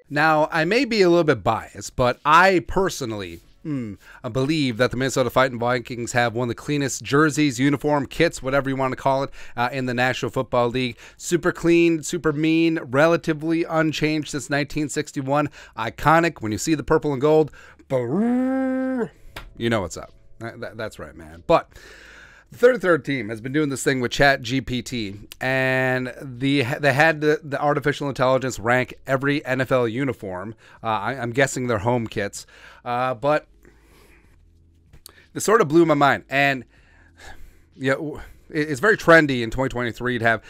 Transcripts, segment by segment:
Now, I may be a little bit biased, but I personally I believe that the Minnesota Vikings have one of the cleanest jerseys, uniform, kits, whatever you want to call it, in the National Football League. Super clean, super mean, relatively unchanged since 1961. Iconic. When you see the purple and gold, you know what's up. That's right, man. But the 33rd team has been doing this thing with ChatGPT, and they had the artificial intelligence rank every NFL uniform. I'm guessing they're home kits, but this sort of blew my mind. And it's very trendy in 2023 to have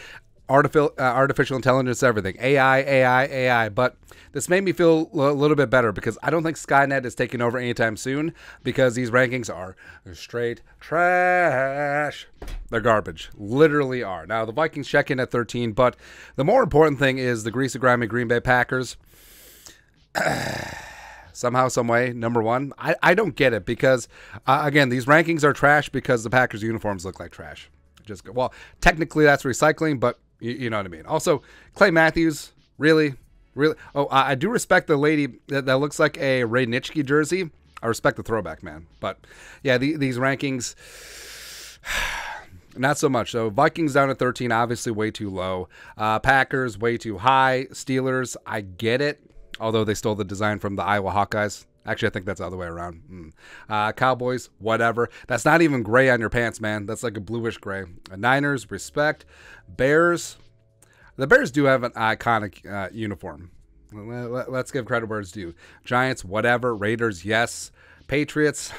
artificial intelligence, everything, AI. But this made me feel a little bit better because I don't think Skynet is taking over anytime soon because these rankings are straight trash. They're garbage. Literally are. Now, the Vikings check in at 13, but the more important thing is the greasy, grimy Green Bay Packers. Somehow, some way, number one. I don't get it because, again, these rankings are trash because the Packers uniforms look like trash. Well, technically that's recycling, but you know what I mean. Also, Clay Matthews, really. Oh, I do respect the lady that looks like a Ray Nitschke jersey. I respect the throwback, man. But yeah, these rankings, not so much. So Vikings down at 13, obviously way too low. Packers way too high. Steelers, I get it, although they stole the design from the Iowa Hawkeyes. Actually, I think that's the other way around. Cowboys, whatever. That's not even gray on your pants, man. That's like a bluish gray. Niners, respect. Bears, the Bears do have an iconic uniform. Let's give credit where it's due. Giants, whatever. Raiders, yes. Patriots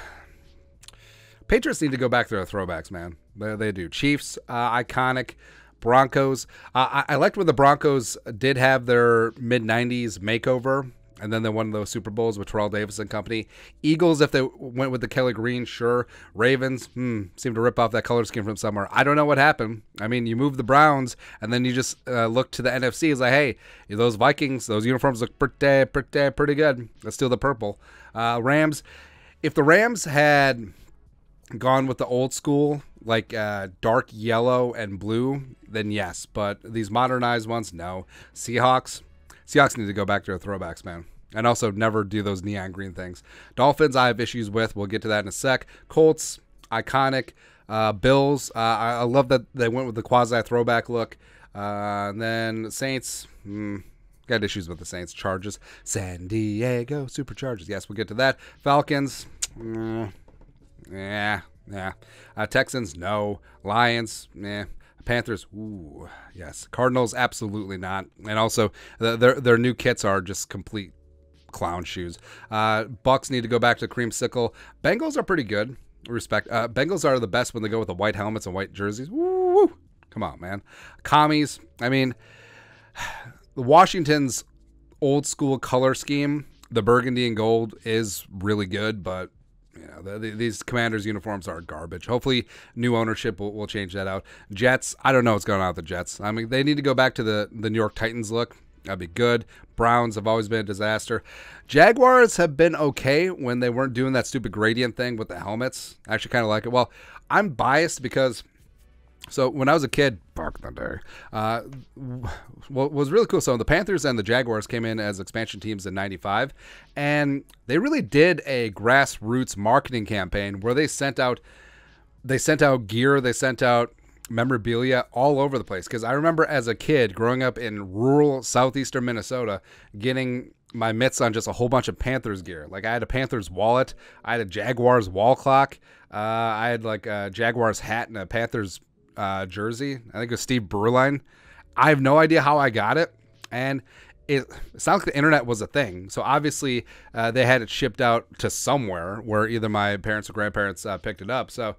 need to go back to their throwbacks, man. They do. Chiefs, iconic. Broncos. I liked when the Broncos did have their mid-90s makeover, and then they won those Super Bowls with Terrell Davis and company. Eagles, if they went with the Kelly Green, sure. Ravens, seem to rip off that color scheme from somewhere. I don't know what happened. I mean, you move the Browns, and then you just look to the NFC. It's like, hey, those Vikings, those uniforms look pretty good. Let's steal the purple. Rams, if the Rams had gone with the old school, like dark yellow and blue, then yes. But these modernized ones, no. Seahawks need to go back to their throwbacks, man. And also never do those neon green things. Dolphins, I have issues with. We'll get to that in a sec. Colts, iconic. Bills, I love that they went with the quasi-throwback look. And then Saints, got issues with the Saints. Chargers, San Diego Superchargers. Yes, we'll get to that. Falcons, yeah. Texans, no. Lions, Panthers, ooh, yes. Cardinals, absolutely not. And also, their new kits are just complete clown shoes. Bucks need to go back to creamsicle. Bengals are pretty good. Respect. Bengals are the best when they go with the white helmets and white jerseys. Woo! Come on, man. Commies. I mean, Washington's old school color scheme, the burgundy and gold, is really good, but these Commanders uniforms are garbage. Hopefully new ownership will change that out. Jets, I don't know what's going on with the Jets. I mean, they need to go back to the New York Titans look. That'd be good. Browns have always been a disaster. Jaguars have been okay when they weren't doing that stupid gradient thing with the helmets. I actually kind of like it. Well, I'm biased because, so when I was a kid, back in the day, what was really cool, so the Panthers and the Jaguars came in as expansion teams in 95, and they really did a grassroots marketing campaign where they sent out gear, they sent out memorabilia all over the place. Because I remember as a kid growing up in rural southeastern Minnesota getting my mitts on just a whole bunch of Panthers gear. Like I had a Panthers wallet, I had a Jaguars wall clock, I had like a Jaguars hat and a Panthers jersey. I think it was Steve Berline. I have no idea how I got it, and it sounds like the internet was a thing. So obviously they had it shipped out to somewhere where either my parents or grandparents picked it up. So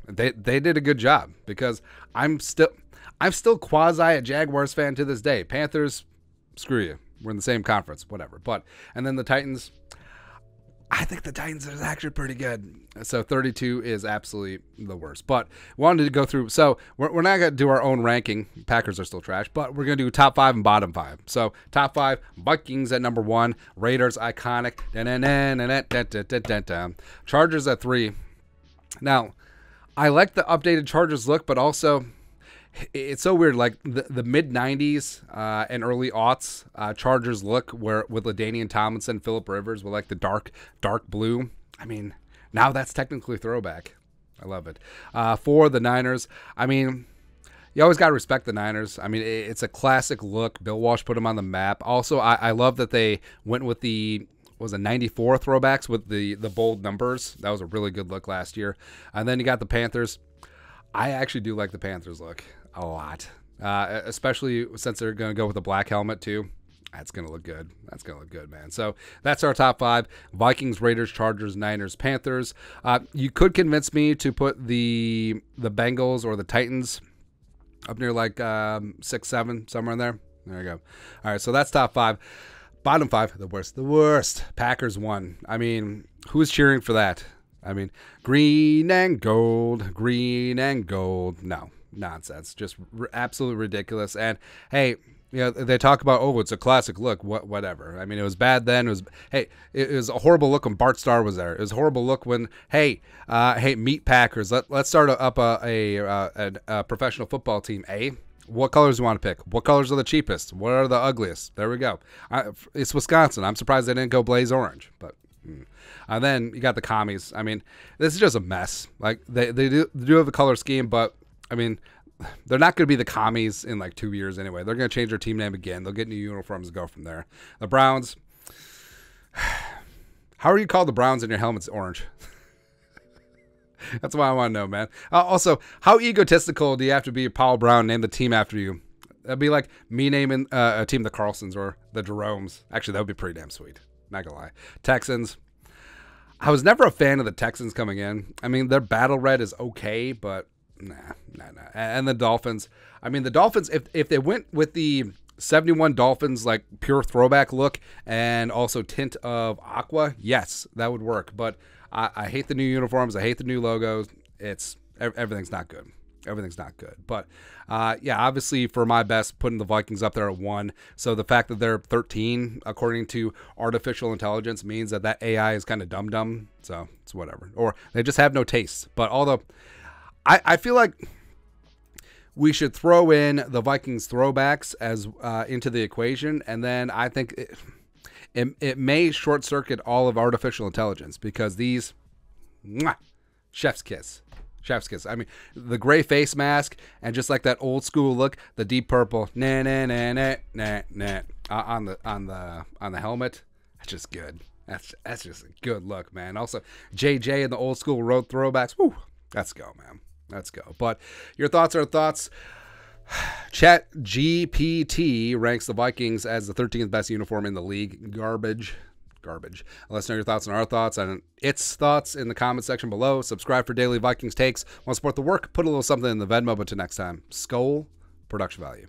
they did a good job because I'm still quasi a Jaguars fan to this day. Panthers, screw you. We're in the same conference, whatever. And then the Titans, I think the Titans are actually pretty good. So 32 is absolutely the worst. But wanted to go through. So we're not going to do our own ranking. Packers are still trash. But we're going to do top 5 and bottom 5. So top 5, Vikings at number 1. Raiders, iconic. Chargers at 3. Now, I like the updated Chargers look, but also it's so weird. Like the mid '90s and early aughts Chargers look where with LaDainian Tomlinson, Phillip Rivers with like the dark blue. I mean, now that's technically throwback. I love it. For the Niners, I mean, you always got to respect the Niners. I mean, it's a classic look. Bill Walsh put them on the map. Also, I love that they went with the was a 94 throwbacks with the bold numbers. That was a really good look last year. And then you got the Panthers. I actually do like the Panthers look a lot, especially since they're going to go with a black helmet too. That's going to look good. That's going to look good, man. So that's our top 5. Vikings, Raiders, Chargers, Niners, Panthers. You could convince me to put the Bengals or the Titans up near like 6, 7, somewhere in there. There you go. All right, so that's top 5. Bottom 5, the worst. The worst. Packers 1. I mean, who's cheering for that? I mean, green and gold, green and gold. No, nonsense. Just absolutely ridiculous. And, hey, you know, they talk about, oh, it's a classic look, whatever. I mean, it was bad then. It was a horrible look when Bart Starr was there. It was a horrible look when, hey, meet Packers. Let's start up a professional football team, eh? What colors do you want to pick? What colors are the cheapest? What are the ugliest? There we go. It's Wisconsin. I'm surprised they didn't go blaze orange. But then you got the commies. I mean, this is just a mess. Like they do have a color scheme, but I mean, they're not going to be the commies in like 2 years anyway. They're going to change their team name again. They'll get new uniforms and go from there. The Browns. How are you called the Browns and your helmet's orange? That's what I want to know, man. Also, how egotistical do you have to be, Paul Brown, name the team after you? That'd be like me naming a team the Carlsons or the Jeromes. Actually, that would be pretty damn sweet. Not going to lie. Texans. I was never a fan of the Texans coming in. I mean, their battle red is okay, but nah. And the Dolphins. I mean, the Dolphins, if they went with the 71 Dolphins, like pure throwback look and also tint of aqua, yes, that would work. But I hate the new uniforms. I hate the new logos. Everything's not good. Everything's not good. But, yeah, obviously for my best, putting the Vikings up there at 1. So the fact that they're 13, according to Artificial Intelligence, means that AI is kind of dumb. So it's whatever. Or they just have no taste. But although I feel like we should throw in the Vikings throwbacks as into the equation. And then I think it may short circuit all of Artificial Intelligence because these chef's kiss. I mean, the gray face mask and just like that old school look, the deep purple on the helmet. That's just good. That's just a good look, man. Also, JJ and the old school road throwbacks. Woo, let's go, man. Let's go. But your thoughts are thoughts. ChatGPT ranks the Vikings as the 13th best uniform in the league. Garbage. Let us know your thoughts on our thoughts and its thoughts in the comment section below. Subscribe for daily Vikings takes. Want to support the work? Put a little something in the Venmo. But till next time, Skol, production value.